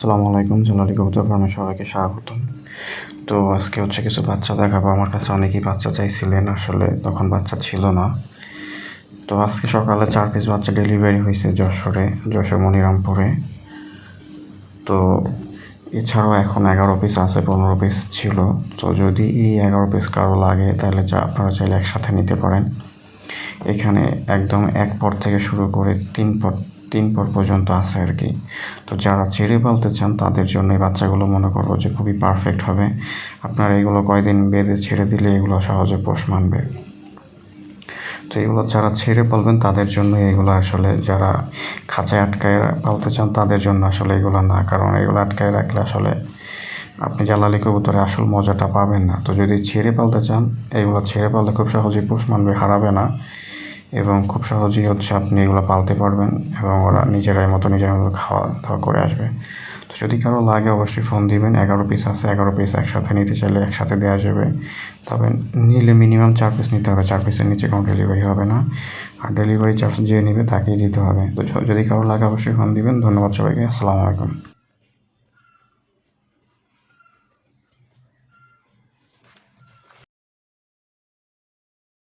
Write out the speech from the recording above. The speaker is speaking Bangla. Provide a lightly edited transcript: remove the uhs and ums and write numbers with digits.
আসসালামু আলাইকুম। জোনালী কবুতর ফার্মে সবাইকে স্বাগতম। তো আজকে হচ্ছে কিছু বাচ্চা দেখাবো। আমার কাছে অনেকেই বাচ্চা চাইছিলেন, আসলে তখন বাচ্চা ছিল না। তো আজকে সকালে 4 পিস বাচ্চা ডেলিভারি হয়েছে যশোর মনিরামপুরে। তো এছাড়াও এখন 11 পিস আছে, 15 পিস ছিল। তো যদি এই 11 পিস কারো লাগে তাহলে আপনারা চাইলে একসাথে নিতে পারেন। এখানে একদম 1 পর থেকে শুরু করে 3 পর পর্যন্ত আছে আর কি। তো যারা ছেড়ে পালতে চান তাদের জন্য এই বাচ্চাগুলো মনে করবো যে খুবই পারফেক্ট হবে। আপনারা এগুলো কয়দিন বেঁধে ছেড়ে দিলে এগুলো সহজে পোষ মানবে। তো এগুলো যারা ছেড়ে পালবেন তাদের জন্য এগুলো আসলে, যারা খাঁচায় আটকায় পালতে চান তাদের জন্য আসলে এগুলো না, কারণ এগুলো আটকায় রাখলে আসলে আপনি জালালি কবুতরে আসল মজাটা পাবেন না। তো যদি ছেড়ে পালতে চান, এগুলো ছেড়ে পাললে খুব সহজেই পোষ মানবে, হারাবে না, এবং খুব সহজেই আপনি এগুলো পালতে পারবেন এবং ওরা নিজের মতো খাওয়া দাওয়া করে আসবে। তো যদি কারো লাগে অবশ্যই ফোন দিবেন। 11 পিস আছে, 11 পিস একসাথে নিতে চাইলে একসাথে দেওয়া যাবে। তবে নিলে মিনিমাম 4 পিস নিতে হবে, 4 পিসের নিচে কোনো ডেলিভারি হবে না। আর ডেলিভারি চার্জ যে নেবে তাকেই দিতে হবে। তো যদি কারো লাগে অবশ্যই ফোন দিবেন। ধন্যবাদ সবাইকে। আসসালামু আলাইকুম।